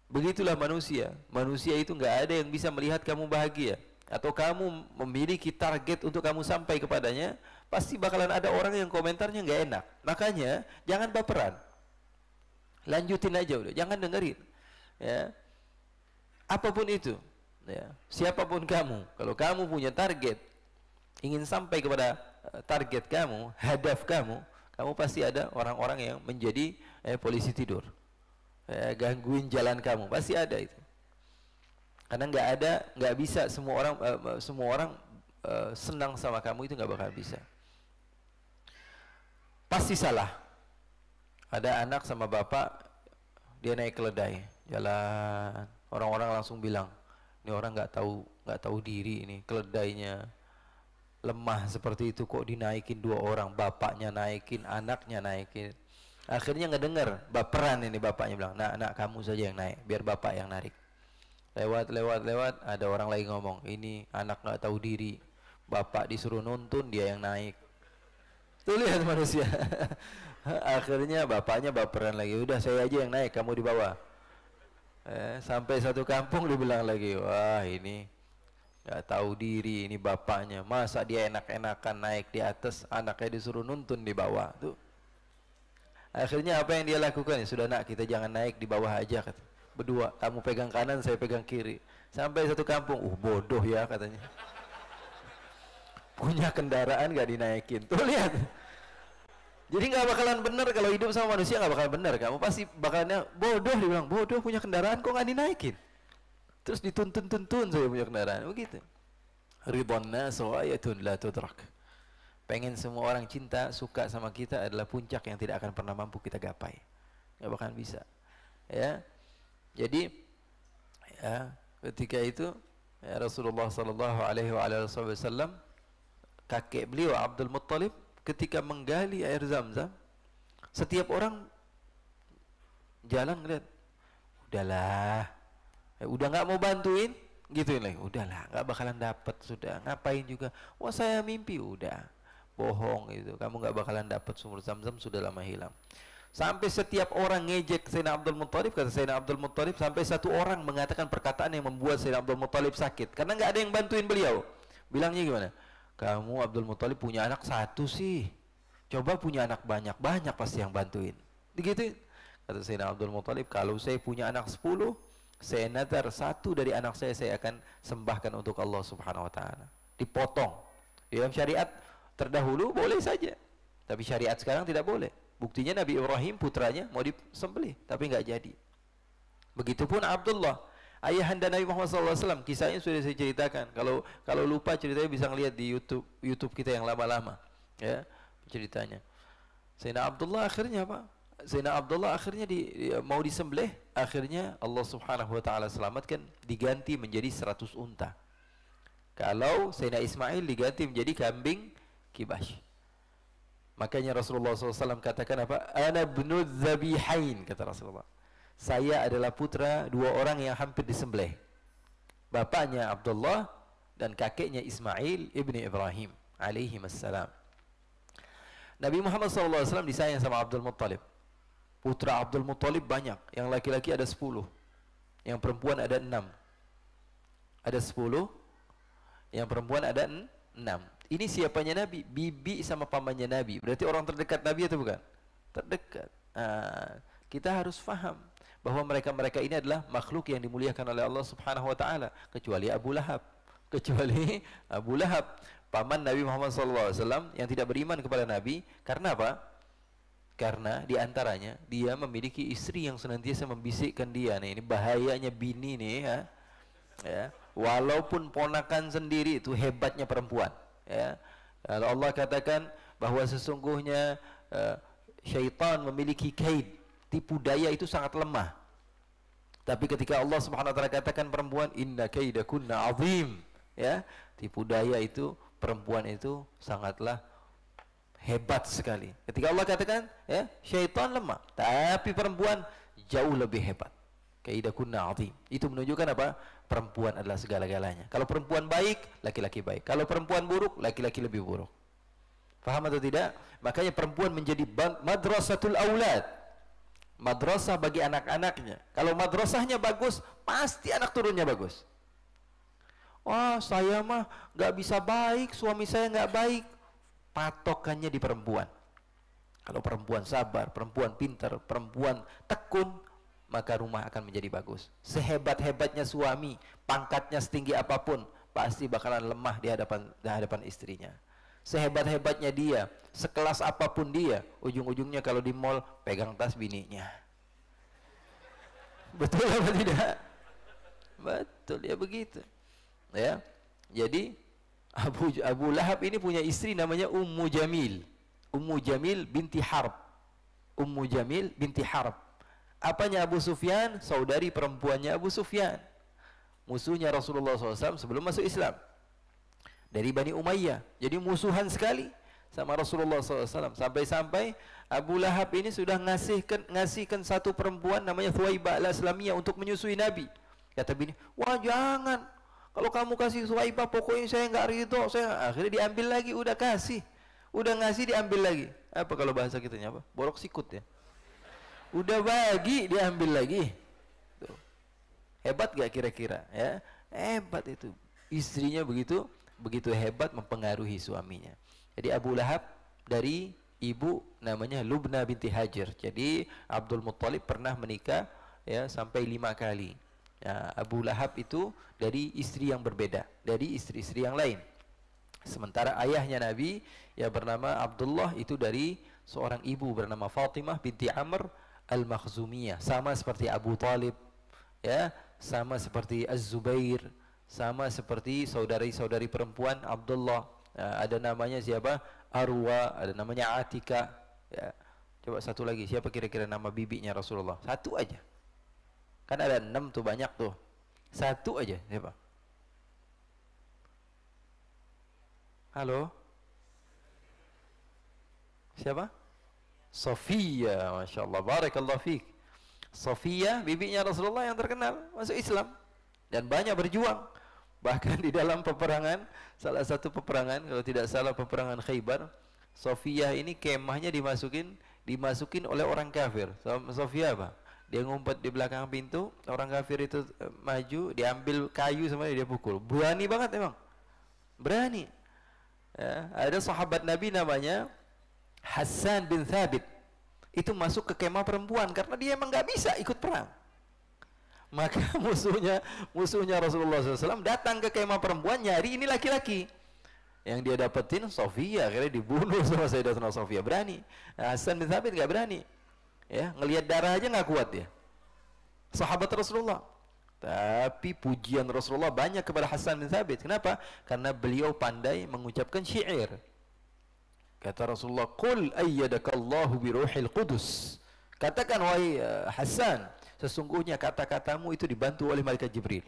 Begitulah manusia. Manusia itu nggak ada yang bisa melihat kamu bahagia atau kamu memiliki target untuk kamu sampai kepadanya, pasti bakalan ada orang yang komentarnya nggak enak. Makanya jangan baperan. Lanjutin aja udah, jangan dengerin. Ya. Apapun itu, ya. Siapapun kamu, kalau kamu punya target, ingin sampai kepada target kamu, hadaf kamu, kamu pasti ada orang-orang yang menjadi polisi tidur. Gangguin jalan kamu, pasti ada itu. Karena nggak bisa semua orang senang sama kamu, itu nggak bakal bisa. Pasti salah. Ada anak sama bapak, dia naik keledai, jalan, orang-orang langsung bilang, ini orang nggak tahu diri, ini keledainya lemah seperti itu kok dinaikin 2 orang, bapaknya naikin, anaknya naikin. Akhirnya ngedenger, baperan ini bapaknya bilang, nak kamu saja yang naik, biar bapak yang narik. Lewat, ada orang lagi ngomong, ini anak nggak tahu diri, bapak disuruh nuntun, dia yang naik. Tuh lihat manusia. Akhirnya bapaknya baperan lagi, udah saya aja yang naik, kamu di bawah. Sampai satu kampung dibilang lagi, wah ini nggak tahu diri, ini bapaknya, masa dia enak-enakan naik di atas, anaknya disuruh nuntun di bawah. Tuh. Akhirnya apa yang dia lakukan? Ya, sudah nak, kita jangan naik, di bawah aja, kata. Berdua, kamu pegang kanan, saya pegang kiri. Sampai satu kampung, bodoh ya, katanya. Punya kendaraan gak dinaikin. Tuh lihat. Jadi nggak bakalan benar kalau hidup sama manusia, nggak bakalan benar. Kamu pasti bakalannya bodoh, dibilang bodoh punya kendaraan kok nggak dinaikin. Terus dituntun saya punya kendaraan, begitu. Ridwan nas ayatun la tudrak. Pengen semua orang cinta, suka sama kita adalah puncak yang tidak akan pernah mampu kita gapai. Nggak bakalan bisa. Ya. Jadi ya, ketika itu ya, Rasulullah sallallahu alaihi wasallam, kakek beliau Abdul Muttalib ketika menggali air Zam-Zam, setiap orang jalan ngeliat, udahlah, udah nggak mau bantuin, gituin lagi, udahlah, nggak bakalan dapat, sudah ngapain juga, wah saya mimpi, udah bohong itu, kamu nggak bakalan dapat sumur Zam-Zam, sudah lama hilang. Sampai setiap orang ngejek Sayyidina Abdul Muttalib, kata Sayyidina Abdul Muttalib, sampai satu orang mengatakan perkataan yang membuat Sayyidina Abdul Muttalib sakit, karena nggak ada yang bantuin beliau. Bilangnya gimana? Kamu Abdul Muttalib punya anak 1 sih, coba punya anak banyak pasti yang bantuin. Begitu kata Sayyidina Abdul Muttalib, kalau saya punya anak 10, saya nazar 1 dari anak saya akan sembahkan untuk Allah Subhanahu wa taala. Dipotong. Dalam syariat terdahulu boleh saja, tapi syariat sekarang tidak boleh. Buktinya Nabi Ibrahim putranya mau disembelih, tapi nggak jadi. Begitupun Abdullah, ayahanda Nabi Muhammad SAW, kisahnya sudah saya ceritakan. Kalau lupa ceritanya bisa ngelihat di YouTube kita yang lama-lama, ya ceritanya. Sayyidina Abdullah akhirnya apa? Sayyidina Abdullah akhirnya mau disembelih, akhirnya Allah Subhanahu wa taala selamatkan, diganti menjadi 100 unta. Kalau Sayyidina Ismail diganti menjadi kambing kibas. Makanya Rasulullah SAW katakan apa? Ana ibnu dzabihain, kata Rasulullah. Saya adalah putra 2 orang yang hampir disembelih. Bapaknya Abdullah dan kakeknya Ismail ibni Ibrahim alaihi wassalam. Nabi Muhammad SAW disayang sama Abdul Muttalib. Putra Abdul Muttalib banyak. Yang laki-laki ada 10, yang perempuan ada 6. Ada 10, yang perempuan ada 6. Ini siapanya Nabi? Bibi sama pamannya Nabi. Berarti orang terdekat Nabi atau bukan? Terdekat. Kita harus faham bahwa mereka-mereka ini adalah makhluk yang dimuliakan oleh Allah Subhanahu wa taala, kecuali Abu Lahab. Paman Nabi Muhammad SAW yang tidak beriman kepada Nabi. Karena apa? Karena diantaranya dia memiliki istri yang senantiasa membisikkan dia. Nih, ini bahayanya bini nih, ya. Walaupun ponakan sendiri, itu hebatnya perempuan, ya. Kalau Allah katakan bahwa sesungguhnya syaitan memiliki kaid, tipu daya itu sangat lemah. Tapi ketika Allah Subhanahu wa taala katakan perempuan, inna kaidakunna azim, ya, tipu daya itu perempuan itu sangatlah hebat sekali. Ketika Allah katakan, ya, syaitan lemah, tapi perempuan jauh lebih hebat. Kaidakunna azim. Itu menunjukkan apa? Perempuan adalah segala-galanya. Kalau perempuan baik, laki-laki baik. Kalau perempuan buruk, laki-laki lebih buruk. Paham atau tidak? Makanya perempuan menjadi madrasatul aulad. Madrasah bagi anak-anaknya. Kalau madrasahnya bagus, pasti anak turunnya bagus. Wah, saya mah nggak bisa baik, suami saya nggak baik. Patokannya di perempuan. Kalau perempuan sabar, perempuan pintar, perempuan tekun, maka rumah akan menjadi bagus. Sehebat-hebatnya suami, pangkatnya setinggi apapun, pasti bakalan lemah di hadapan istrinya. Sehebat-hebatnya dia, sekelas apapun dia, ujung-ujungnya kalau di mall pegang tas bininya. Betul apa tidak? Betul, ya begitu. Ya. Jadi Abu Lahab ini punya istri namanya Ummu Jamil. Ummu Jamil binti Harb. Ummu Jamil binti Harb. Apanya Abu Sufyan? Saudari perempuannya Abu Sufyan, musuhnya Rasulullah SAW sebelum masuk Islam, dari Bani Umayyah. Jadi musuhan sekali sama Rasulullah SAW. Sampai-sampai Abu Lahab ini sudah ngasihkan satu perempuan namanya Thuwaibah al-Islamiyah untuk menyusui Nabi. Kata bini, wah jangan, kalau kamu kasih Thuwaibah pokoknya saya nggak ridho. Akhirnya diambil lagi, udah ngasih diambil lagi. Apa kalau bahasa kitanya apa? Borok sikut ya. Udah bagi, diambil lagi. Tuh. Hebat gak kira-kira? Ya, hebat itu. Istrinya begitu hebat mempengaruhi suaminya. Jadi Abu Lahab dari ibu namanya Lubna binti Hajar. Jadi Abdul Muttalib pernah menikah ya sampai 5 kali. Ya, Abu Lahab itu dari istri yang berbeda, dari istri-istri yang lain. Sementara ayahnya Nabi yang bernama Abdullah itu dari seorang ibu bernama Fatimah binti Amr Al-Makhzumiyah, sama seperti Abu Talib, ya, sama seperti Az-Zubair, sama seperti saudari-saudari perempuan Abdullah. Ya, ada namanya siapa? Arwa, ada namanya Atika. Ya. Coba satu lagi, siapa kira-kira nama bibinya Rasulullah? Satu aja. Kan ada 6 tuh, banyak tuh. Satu aja, siapa? Halo? Siapa? Sofia, Masya Allah, barakallahu fiik. Sofia, bibinya Rasulullah yang terkenal, masuk Islam dan banyak berjuang. Bahkan di dalam peperangan, salah satu peperangan, kalau tidak salah peperangan Khaybar, Sofia ini kemahnya dimasukin oleh orang kafir. Sofia apa? Dia ngumpet di belakang pintu, orang kafir itu maju, diambil kayu sama dia pukul. Berani banget emang. Berani. Ya, ada sahabat Nabi namanya Hassan bin Thabit, itu masuk ke kemah perempuan karena dia emang nggak bisa ikut perang. Maka musuhnya Rasulullah SAW datang ke kemah perempuan nyari ini laki-laki. Yang dia dapetin Sofia, akhirnya dibunuh sama Sayyidatuna Sofia. Berani. Hassan bin Thabit nggak berani. Ya, ngelihat darah aja nggak kuat dia. Sahabat Rasulullah. Tapi pujian Rasulullah banyak kepada Hassan bin Thabit. Kenapa? Karena beliau pandai mengucapkan syair. Kata Rasulullah, "Qul ayyadakallahu biruhil qudus." Katakan wahai Hassan, sesungguhnya kata-katamu itu dibantu oleh malaikat Jibril.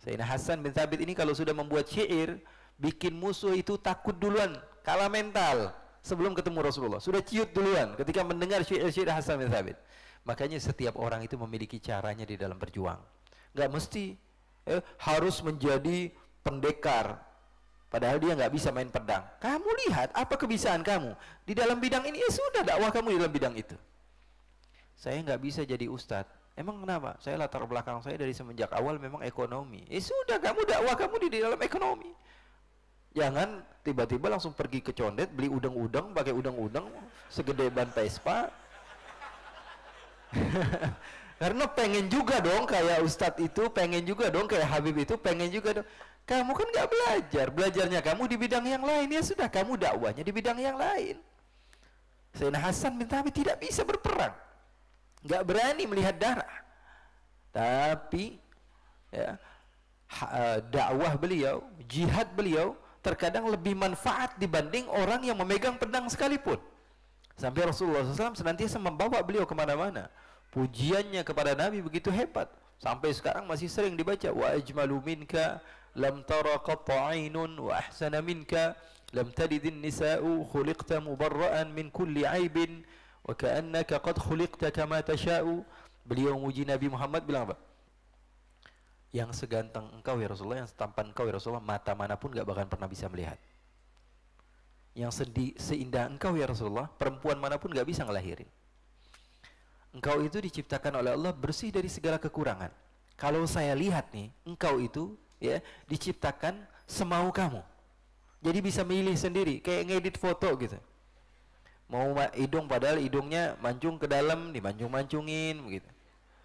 Sayyidina Hassan bin Thabit ini kalau sudah membuat syair, bikin musuh itu takut duluan, kalah mental sebelum ketemu Rasulullah. Sudah ciut duluan ketika mendengar syair-syair Hassan bin Thabit. Makanya setiap orang itu memiliki caranya di dalam berjuang. Nggak mesti harus menjadi pendekar. Padahal dia nggak bisa main pedang. Kamu lihat apa kebiasaan kamu di dalam bidang ini, ya sudah dakwah kamu di dalam bidang itu. Saya nggak bisa jadi ustadz. Emang kenapa? Saya latar belakang saya dari semenjak awal memang ekonomi. Ya sudah, kamu dakwah kamu di dalam ekonomi. Jangan tiba-tiba langsung pergi ke Condet beli udang-udang, pakai udang-udang segede ban Vespa. Karena pengen juga dong kayak ustadz itu, pengen juga dong kayak Habib itu, pengen juga dong. Kamu kan nggak belajarnya kamu di bidang yang lain, ya sudah kamu dakwahnya di bidang yang lain. Sayyidina Hassan bin Thabit tidak bisa berperang, nggak berani melihat darah, tapi ya, dakwah beliau, jihad beliau terkadang lebih manfaat dibanding orang yang memegang pedang sekalipun. Sampai Rasulullah SAW senantiasa membawa beliau kemana-mana. Pujiannya kepada Nabi begitu hebat, sampai sekarang masih sering dibaca. Wa ajmalu minka lam tara qatta'inun wa ahsana minka lam talidin nisa'u khuliqta mubarra'an min kulli aibin wa ka'annaka qad khuliqta kama tasha'u. Beliau memuji Nabi Muhammad bilang apa? Yang seganteng engkau ya Rasulullah, yang setampan engkau ya Rasulullah, mata manapun gak bakal pernah bisa melihat. Yang seindah engkau ya Rasulullah, perempuan manapun gak bisa ngelahirin. Engkau itu diciptakan oleh Allah bersih dari segala kekurangan. Kalau saya lihat nih, engkau itu ya diciptakan semau kamu. Jadi bisa milih sendiri, kayak ngedit foto gitu. Mau hidung, padahal hidungnya mancung ke dalam, dimancung-mancungin begitu.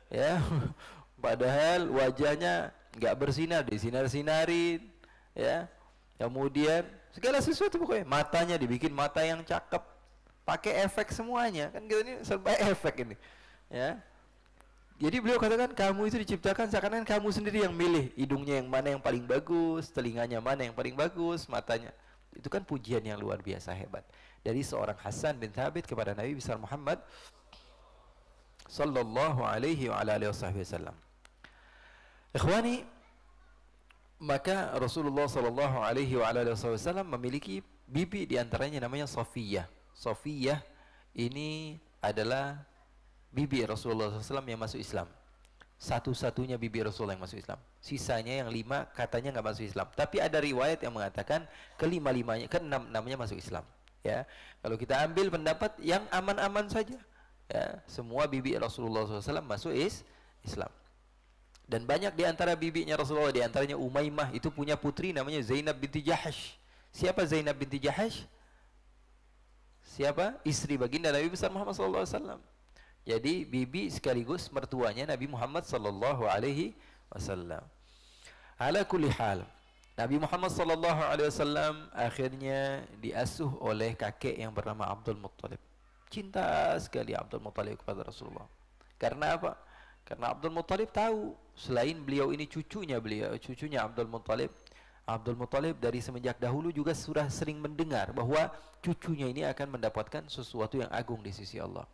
Ya, padahal wajahnya nggak bersinar, disinar-sinarin, ya. Kemudian segala sesuatu pokoknya, matanya dibikin mata yang cakep, pakai efek semuanya, kan gitu, ini serba efek ini, ya. Jadi beliau katakan kamu itu diciptakan seakan-akan kamu sendiri yang milih hidungnya yang mana yang paling bagus, telinganya mana yang paling bagus, matanya. Itu kan pujian yang luar biasa hebat dari seorang Hasan bin Thabit kepada Nabi besar Muhammad sallallahu alaihi wa ala alihi wasallam. Ikhwani, maka Rasulullah sallallahu alaihi wa ala alihi wasallam memiliki bibi di antaranya namanya Safiyah. Safiyah ini adalah bibi Rasulullah SAW yang masuk Islam. Satu-satunya bibi Rasulullah yang masuk Islam. Sisanya yang 5 katanya nggak masuk Islam. Tapi ada riwayat yang mengatakan kelima-limanya, keenam-enamnya masuk Islam. Ya, kalau kita ambil pendapat yang aman-aman saja, ya, semua bibi Rasulullah SAW masuk Islam. Dan banyak di antara bibinya Rasulullah, di antaranya Umaymah itu punya putri namanya Zainab binti Jahash. Siapa Zainab binti Jahash? Siapa? Istri baginda Nabi besar Muhammad SAW. Jadi bibi sekaligus mertuanya Nabi Muhammad sallallahu alaihi wasallam. Ala kulli hal, Nabi Muhammad sallallahu alaihi wasallam akhirnya diasuh oleh kakek yang bernama Abdul Muttalib. Cinta sekali Abdul Muttalib kepada Rasulullah. Karena apa? Karena Abdul Muttalib tahu selain beliau ini cucunya Abdul Muttalib. Abdul Muttalib dari semenjak dahulu juga sudah sering mendengar bahwa cucunya ini akan mendapatkan sesuatu yang agung di sisi Allah.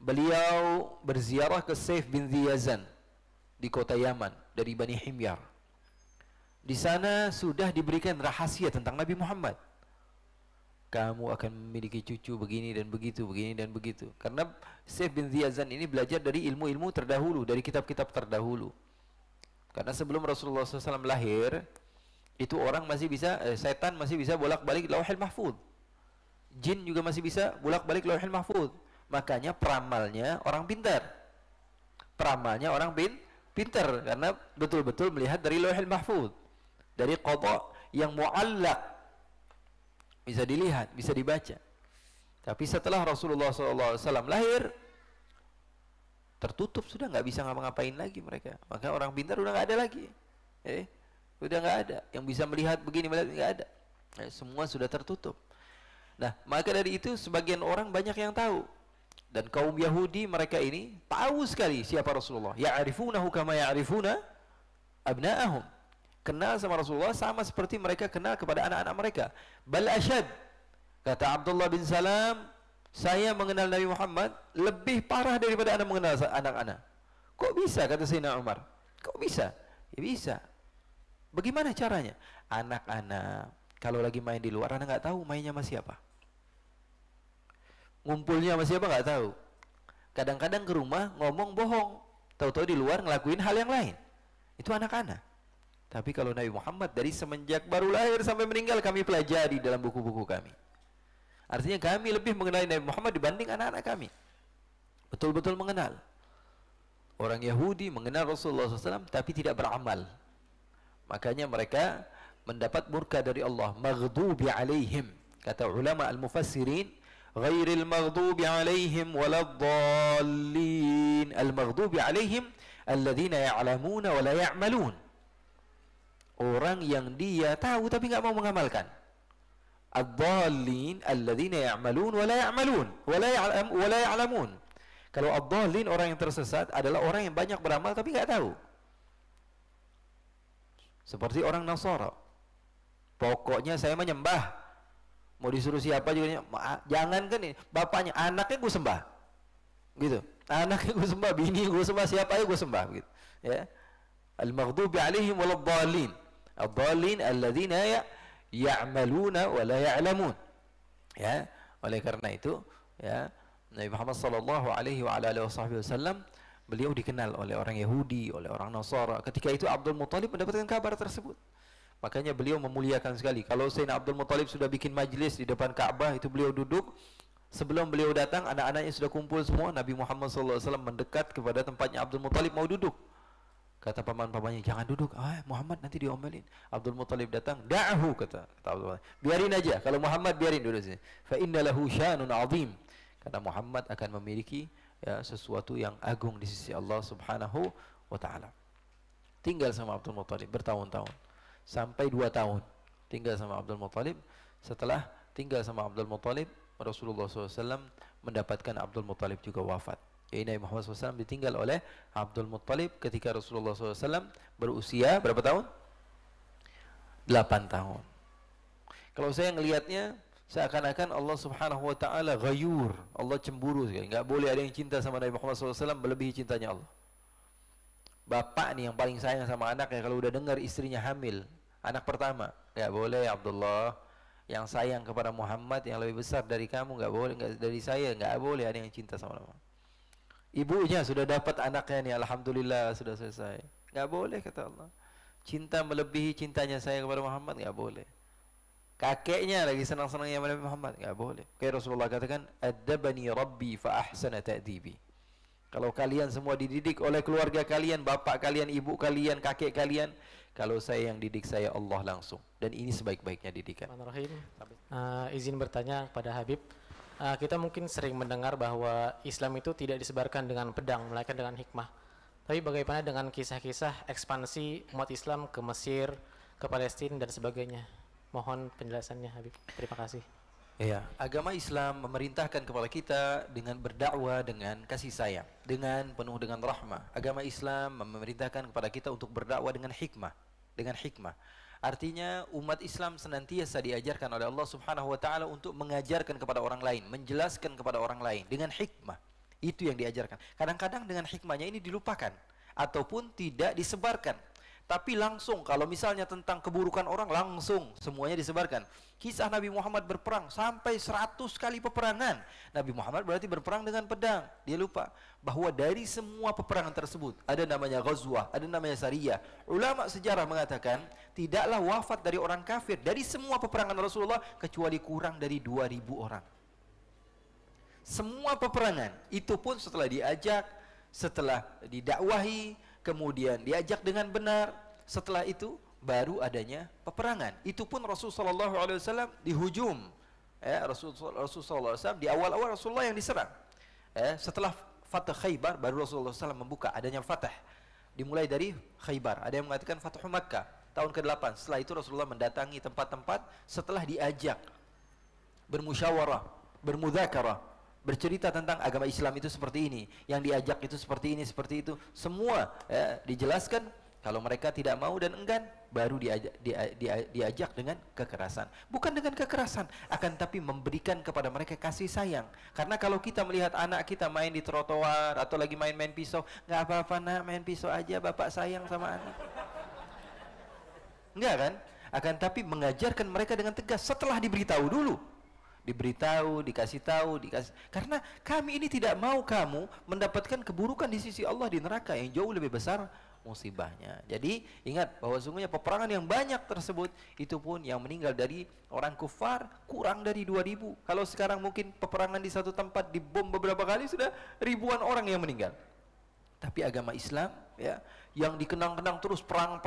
Beliau berziarah ke Saif bin Ziyazan di kota Yaman dari Bani Himyar. Di sana sudah diberikan rahasia tentang Nabi Muhammad. Kamu akan memiliki cucu begini dan begitu, begini dan begitu. Karena Saif bin Ziyazan ini belajar dari ilmu-ilmu terdahulu, dari kitab-kitab terdahulu. Karena sebelum Rasulullah SAW lahir, itu orang masih bisa, setan masih bisa bolak-balik Lauhul Mahfuz. Jin juga masih bisa bolak-balik Lauhul Mahfuz. Makanya peramalnya orang pintar. Peramalnya orang pintar karena betul-betul melihat dari Lauhul Mahfuz, dari qada yang muallaq, bisa dilihat, bisa dibaca. Tapi setelah Rasulullah SAW lahir, tertutup, sudah nggak bisa ngapa-ngapain lagi mereka. Maka orang pintar udah nggak ada lagi. Udah nggak ada yang bisa melihat begini, melihat nggak ada. Semua sudah tertutup. Nah, maka dari itu sebagian orang banyak yang tahu. Dan kaum Yahudi mereka ini tahu sekali siapa Rasulullah. Ya'rifunahu kama ya'rifuna abna'ahum. Kenal sama Rasulullah sama seperti mereka kenal kepada anak-anak mereka. Bal asyad. Kata Abdullah bin Salam, saya mengenal Nabi Muhammad lebih parah daripada anda mengenal anak-anak. Kok bisa? Kata Sayyidina Umar. Kok bisa? Ya bisa. Bagaimana caranya? Anak-anak kalau lagi main di luar, anda nggak tahu mainnya sama siapa. Ngumpulnya sama siapa nggak tahu. Kadang-kadang ke rumah ngomong bohong, tahu-tahu di luar ngelakuin hal yang lain. Itu anak-anak. Tapi kalau Nabi Muhammad dari semenjak baru lahir sampai meninggal kami pelajari dalam buku-buku kami. Artinya kami lebih mengenali Nabi Muhammad dibanding anak-anak kami. Betul-betul mengenal. Orang Yahudi mengenal Rasulullah SAW tapi tidak beramal. Makanya mereka mendapat murka dari Allah. Maghdubi alaihim. Kata ulama al-mufassirin, ghairil maghdubi alaihim waladdallin. Al-maghdubi alaihim alladhina ya'lamuna wa la ya'malun. Orang yang dia tahu tapi nggak mau mengamalkan. Ad-dallin alladhina ya'malun wa la ya'malun wa la ya'lamun. Kalau ad-dallin, orang yang tersesat, adalah orang yang banyak beramal tapi nggak tahu. Seperti orang Nasara. Pokoknya saya menyembah. Mau disuruh siapa juga, jangan kan ini, bapaknya, anaknya gue sembah. Gitu. Anaknya gue sembah, bini gue sembah, siapa aja gue sembah gitu. Ya. Al-maghdubi alaihim waladdallin. Ad-dallin alladzina ya'maluna wa la ya'lamun. Ya, oleh karena itu, ya, Nabi Muhammad sallallahu alaihi wa ala alihi wasallam beliau dikenal oleh orang Yahudi, oleh orang Nasara. Ketika itu Abdul Muthalib mendapatkan kabar tersebut. Makanya beliau memuliakan sekali. Kalau Sayyidina Abdul Muthalib sudah bikin majlis di depan Ka'bah, itu beliau duduk. Sebelum beliau datang, anak-anaknya sudah kumpul semua. Nabi Muhammad sallallahu alaihi wasallam mendekat kepada tempatnya Abdul Muthalib mau duduk. Kata paman-pamannya, jangan duduk. Muhammad nanti diomelin. Abdul Muthalib datang, da'ahu, kata Abdul Muthalib. Biarin aja. Kalau Muhammad biarin duduk sini. Fa inna lahu sya'nun 'azim. Karena Muhammad akan memiliki sesuatu yang agung di sisi Allah Subhanahu wa taala. Tinggal sama Abdul Muthalib bertahun-tahun. Sampai 2 tahun tinggal sama Abdul Muthalib. Setelah tinggal sama Abdul Muthalib, Rasulullah SAW mendapatkan Abdul Muthalib juga wafat. Nabi Muhammad SAW ditinggal oleh Abdul Muthalib ketika Rasulullah SAW berusia berapa tahun? 8 tahun. Kalau saya ngelihatnya seakan-akan Allah Subhanahu wa taala ghayur, Allah cemburu sekali. Enggak boleh ada yang cinta sama Nabi Muhammad SAW melebihi cintanya Allah. Bapak nih yang paling sayang sama anaknya, kalau udah dengar istrinya hamil, anak pertama, enggak boleh Abdullah, yang sayang kepada Muhammad yang lebih besar dari kamu, enggak boleh, enggak dari saya, enggak boleh ada yang cinta sama Muhammad. Ibunya sudah dapat anaknya nih, alhamdulillah sudah selesai. Enggak boleh kata Allah. Cinta melebihi cintanya saya kepada Muhammad, enggak boleh. Kakeknya lagi senang-senangnya sama Nabi Muhammad, enggak boleh. Kayak Rasulullah katakan, "Adabani Rabbi fa ahsana ta'dibi." Kalau kalian semua dididik oleh keluarga kalian, bapak kalian, ibu kalian, kakek kalian, kalau saya yang didik, saya Allah langsung. Dan ini sebaik-baiknya didikan. Izin bertanya kepada Habib. Kita mungkin sering mendengar bahwa Islam itu tidak disebarkan dengan pedang, melainkan dengan hikmah. Tapi bagaimana dengan kisah-kisah ekspansi umat Islam ke Mesir, ke Palestina dan sebagainya? Mohon penjelasannya Habib. Terima kasih. Ya, agama Islam memerintahkan kepada kita dengan berdakwah dengan kasih sayang, dengan penuh dengan rahmah. Agama Islam memerintahkan kepada kita untuk berdakwah dengan hikmah, Artinya umat Islam senantiasa diajarkan oleh Allah Subhanahu wa taala untuk mengajarkan kepada orang lain, menjelaskan kepada orang lain dengan hikmah. Itu yang diajarkan. Kadang-kadang dengan hikmahnya ini dilupakan ataupun tidak disebarkan. Tapi langsung, kalau misalnya tentang keburukan orang, langsung semuanya disebarkan. Kisah Nabi Muhammad berperang sampai 100 kali peperangan. Nabi Muhammad berarti berperang dengan pedang. Dia lupa bahwa dari semua peperangan tersebut ada namanya ghazwah, ada namanya sariyah. Ulama sejarah mengatakan tidaklah wafat dari orang kafir dari semua peperangan Rasulullah kecuali kurang dari 2000 orang. Semua peperangan itu pun setelah diajak, setelah didakwahi, kemudian diajak dengan benar, setelah itu baru adanya peperangan. Itu pun Rasulullah SAW dihujum. Rasulullah SAW di awal-awal Rasulullah yang diserang. Setelah Fatah Khaybar baru Rasulullah SAW membuka adanya Fatah. Dimulai dari Khaybar. Ada yang mengatakan Fathu Makkah tahun ke-8. Setelah itu Rasulullah mendatangi tempat-tempat setelah diajak bermusyawarah, bermudzakarah, bercerita tentang agama Islam itu seperti ini, yang diajak itu seperti ini, seperti itu, semua dijelaskan. Kalau mereka tidak mau dan enggan, baru diajak dengan kekerasan. Bukan dengan kekerasan, akan tapi memberikan kepada mereka kasih sayang. Karena kalau kita melihat anak kita main di trotoar atau lagi main-main pisau, nggak apa-apa nak, main pisau aja, bapak sayang sama anak. Enggak kan? Akan tapi mengajarkan mereka dengan tegas setelah diberitahu dulu. Dikasih tahu, karena kami ini tidak mau kamu mendapatkan keburukan di sisi Allah di neraka yang jauh lebih besar musibahnya. Jadi ingat bahwa sungguhnya peperangan yang banyak tersebut itu pun yang meninggal dari orang kufar kurang dari 2000. Kalau sekarang mungkin peperangan di satu tempat dibom beberapa kali sudah ribuan orang yang meninggal. Tapi agama Islam yang dikenang-kenang terus perang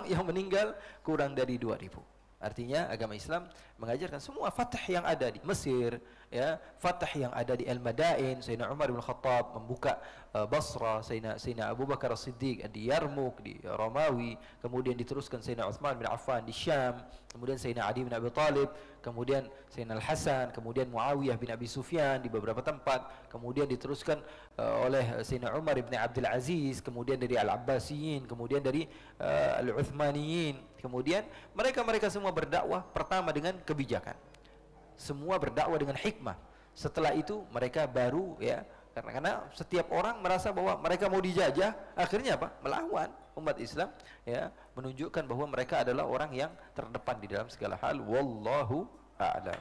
yang meninggal kurang dari 2000. Artinya agama Islam mengajarkan semua fatah yang ada di Mesir, fatah yang ada di Al-Madain, Sayyidina Umar bin Khattab membuka Basra, Sayyidina Abu Bakar As-Siddiq di Yarmuk, di Romawi, kemudian diteruskan Sayyidina Utsman bin Affan di Syam, kemudian Sayyidina Ali bin Abi Thalib, kemudian Sayyidina Al-Hasan, kemudian Muawiyah bin Abi Sufyan di beberapa tempat, kemudian diteruskan oleh Sayyidina Umar bin Abdul Aziz, kemudian dari Al-Abbasiyin, kemudian dari Al-Uthmaniyin, kemudian mereka semua berdakwah pertama dengan kebijakan, semua berdakwah dengan hikmah. Setelah itu mereka baru karena setiap orang merasa bahwa mereka mau dijajah, akhirnya apa? Melawan umat Islam, menunjukkan bahwa mereka adalah orang yang terdepan di dalam segala hal. Wallahu a'lam.